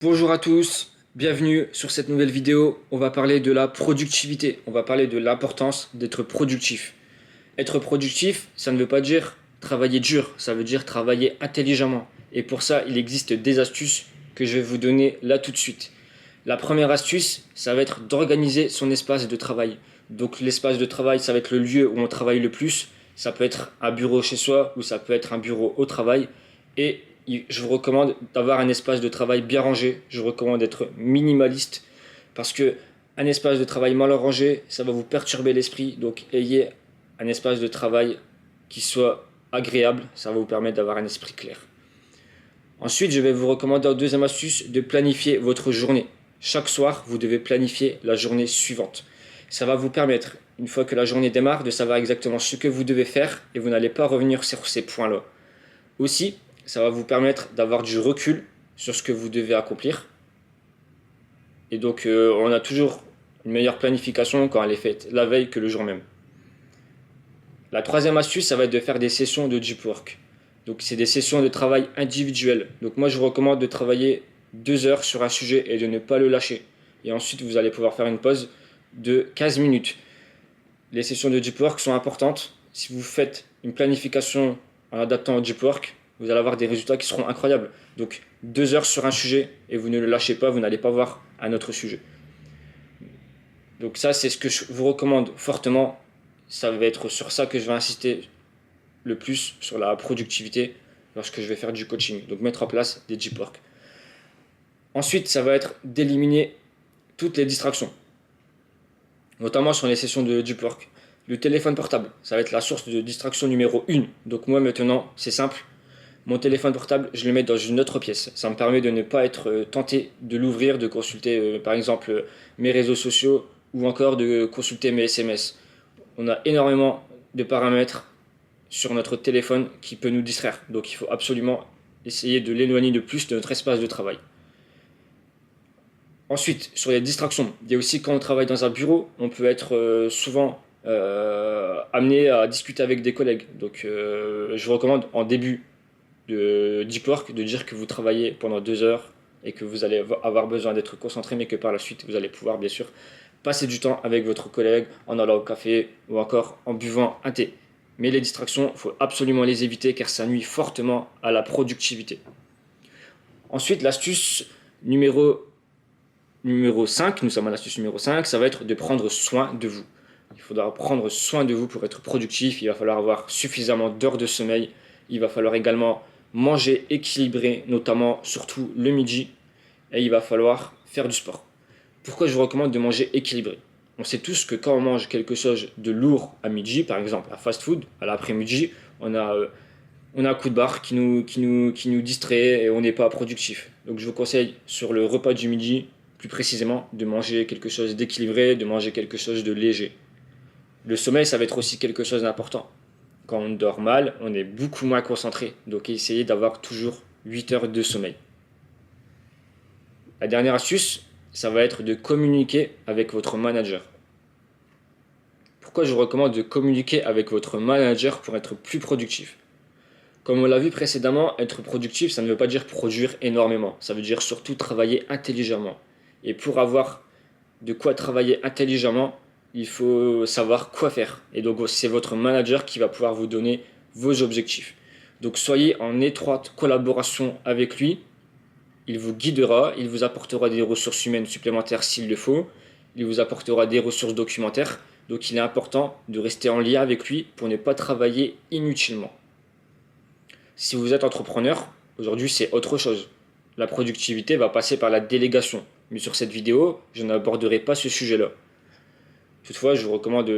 Bonjour à tous, bienvenue sur cette nouvelle vidéo. On va parler de la productivité, on va parler de l'importance d'être productif. Être productif, ça ne veut pas dire travailler dur, ça veut dire travailler intelligemment. Et pour ça, il existe des astuces que je vais vous donner là tout de suite. La première astuce, ça va être d'organiser son espace de travail. Donc l'espace de travail, ça va être le lieu où on travaille le plus. Ça peut être un bureau chez soi ou ça peut être un bureau au travail. Et je vous recommande d'avoir un espace de travail bien rangé. Je vous recommande d'être minimaliste parce que un espace de travail mal rangé, ça va vous perturber l'esprit. Donc ayez un espace de travail qui soit agréable. Ça va vous permettre d'avoir un esprit clair. Ensuite, je vais vous recommander en deuxième astuce de planifier votre journée. Chaque soir, vous devez planifier la journée suivante. Ça va vous permettre, une fois que la journée démarre, de savoir exactement ce que vous devez faire et vous n'allez pas revenir sur ces points-là. Aussi, ça va vous permettre d'avoir du recul sur ce que vous devez accomplir. Et donc, on a toujours une meilleure planification quand elle est faite la veille que le jour même. La troisième astuce, ça va être de faire des sessions de deep work. Donc, c'est des sessions de travail individuelles. Donc, moi, je vous recommande de travailler 2 heures sur un sujet et de ne pas le lâcher. Et ensuite, vous allez pouvoir faire une pause de 15 minutes. Les sessions de deep work sont importantes. Si vous faites une planification en adaptant au deep work, vous allez avoir des résultats qui seront incroyables. Donc 2 heures sur un sujet et vous ne le lâchez pas, vous n'allez pas voir un autre sujet. Donc ça, c'est ce que je vous recommande fortement. Ça va être sur ça que je vais insister le plus, sur la productivité, lorsque je vais faire du coaching. Donc mettre en place des deep work. Ensuite, ça va être d'éliminer toutes les distractions, notamment sur les sessions de deep work. Le téléphone portable, ça va être la source de distraction numéro 1. Donc moi maintenant, c'est simple. Mon téléphone portable, je le mets dans une autre pièce. Ça me permet de ne pas être tenté de l'ouvrir, de consulter par exemple mes réseaux sociaux ou encore de consulter mes SMS. On a énormément de paramètres sur notre téléphone qui peut nous distraire. Donc il faut absolument essayer de l'éloigner de plus de notre espace de travail. Ensuite, sur les distractions, il y a aussi quand on travaille dans un bureau, on peut être souvent amené à discuter avec des collègues. Donc je vous recommande en début de deep work de dire que vous travaillez pendant 2 heures et que vous allez avoir besoin d'être concentré, mais que par la suite vous allez pouvoir bien sûr passer du temps avec votre collègue en allant au café ou encore en buvant un thé. Mais les distractions, il faut absolument les éviter car ça nuit fortement à la productivité. Ensuite, l'astuce numéro 5, nous sommes à l'astuce numéro 5, ça va être de prendre soin de vous. Il faudra prendre soin de vous pour être productif, il va falloir avoir suffisamment d'heures de sommeil, il va falloir également manger équilibré, notamment surtout le midi, et il va falloir faire du sport. Pourquoi je vous recommande de manger équilibré? On sait tous que quand on mange quelque chose de lourd à midi, par exemple un fast-food, à l'après-midi, on a un coup de barre qui nous distrait et on n'est pas productif. Donc je vous conseille sur le repas du midi, plus précisément, de manger quelque chose d'équilibré, de manger quelque chose de léger. Le sommeil, ça va être aussi quelque chose d'important. Quand on dort mal, on est beaucoup moins concentré. Donc essayez d'avoir toujours 8 heures de sommeil. La dernière astuce, ça va être de communiquer avec votre manager. Pourquoi je vous recommande de communiquer avec votre manager pour être plus productif? Comme on l'a vu précédemment, être productif, ça ne veut pas dire produire énormément. Ça veut dire surtout travailler intelligemment. Et pour avoir de quoi travailler intelligemment, il faut savoir quoi faire. Et donc c'est votre manager qui va pouvoir vous donner vos objectifs. Donc soyez en étroite collaboration avec lui. Il vous guidera, il vous apportera des ressources humaines supplémentaires s'il le faut. Il vous apportera des ressources documentaires. Donc il est important de rester en lien avec lui pour ne pas travailler inutilement. Si vous êtes entrepreneur, aujourd'hui c'est autre chose. La productivité va passer par la délégation. Mais sur cette vidéo, je n'aborderai pas ce sujet-là. Toutefois, je vous recommande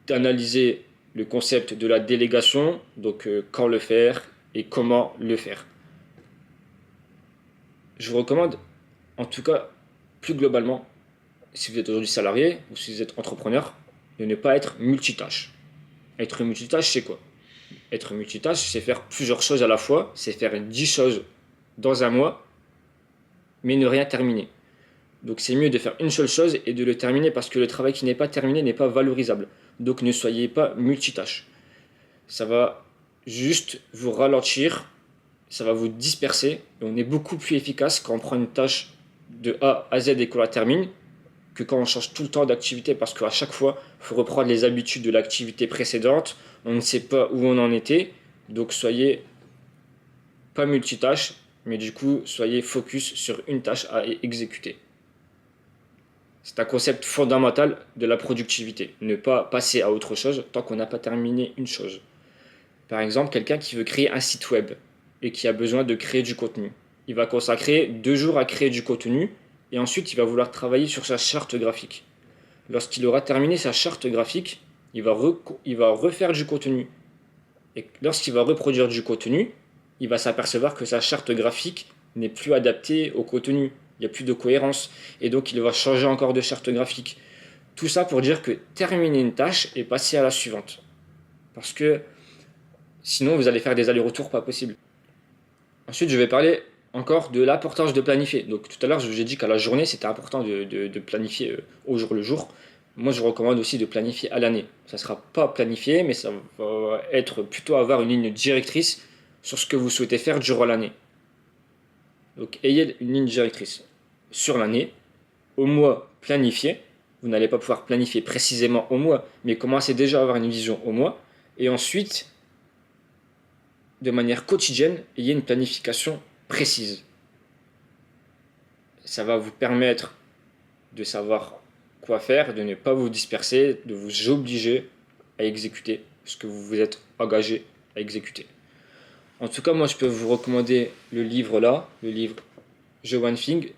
d'analyser le concept de la délégation, donc quand le faire et comment le faire. Je vous recommande, en tout cas, plus globalement, si vous êtes aujourd'hui salarié ou si vous êtes entrepreneur, de ne pas être multitâche. Être multitâche, c'est quoi? Être multitâche, c'est faire plusieurs choses à la fois, c'est faire 10 choses dans un mois, mais ne rien terminer. Donc c'est mieux de faire une seule chose et de le terminer parce que le travail qui n'est pas terminé n'est pas valorisable. Donc ne soyez pas multitâche. Ça va juste vous ralentir ça va vous disperser et on est beaucoup plus efficace quand on prend une tâche de A à Z et qu'on la termine que quand on change tout le temps d'activité, parce qu'à chaque fois, il faut reprendre les habitudes de l'activité précédente, on ne sait pas où on en était, donc soyez pas multitâche, mais du coup, soyez focus sur une tâche à exécuter. C'est un concept fondamental de la productivité, ne pas passer à autre chose tant qu'on n'a pas terminé une chose. Par exemple, quelqu'un qui veut créer un site web et qui a besoin de créer du contenu. Il va consacrer 2 jours à créer du contenu et ensuite il va vouloir travailler sur sa charte graphique. Lorsqu'il aura terminé sa charte graphique, il va refaire du contenu. Et lorsqu'il va reproduire du contenu, il va s'apercevoir que sa charte graphique n'est plus adaptée au contenu. Il n'y a plus de cohérence. Et donc il va changer encore de charte graphique. Tout ça pour dire que terminer une tâche et passer à la suivante. Parce que sinon vous allez faire des allers-retours pas possibles. Ensuite, je vais parler encore de l'importance de planifier. Donc tout à l'heure, je vous ai dit qu'à la journée, c'était important de planifier au jour le jour. Moi, je recommande aussi de planifier à l'année. Ça ne sera pas planifié, mais ça va être plutôt avoir une ligne directrice sur ce que vous souhaitez faire durant l'année. Donc ayez une ligne directrice sur l'année. Au mois, planifiez. Vous n'allez pas pouvoir planifier précisément au mois, mais commencez déjà à avoir une vision au mois. Et ensuite, de manière quotidienne, ayez une planification précise. Ça va vous permettre de savoir quoi faire, de ne pas vous disperser, de vous obliger à exécuter ce que vous vous êtes engagé à exécuter. En tout cas, moi, je peux vous recommander le livre là, le livre The One Thing,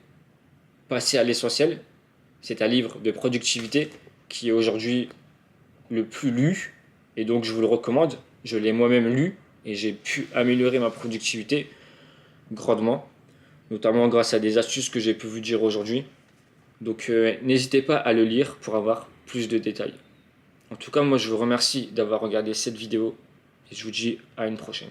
Passer à l'essentiel. C'est un livre de productivité qui est aujourd'hui le plus lu, et donc je vous le recommande. Je l'ai moi-même lu, et j'ai pu améliorer ma productivité grandement, notamment grâce à des astuces que j'ai pu vous dire aujourd'hui. Donc n'hésitez pas à le lire pour avoir plus de détails. En tout cas, moi je vous remercie d'avoir regardé cette vidéo et je vous dis à une prochaine.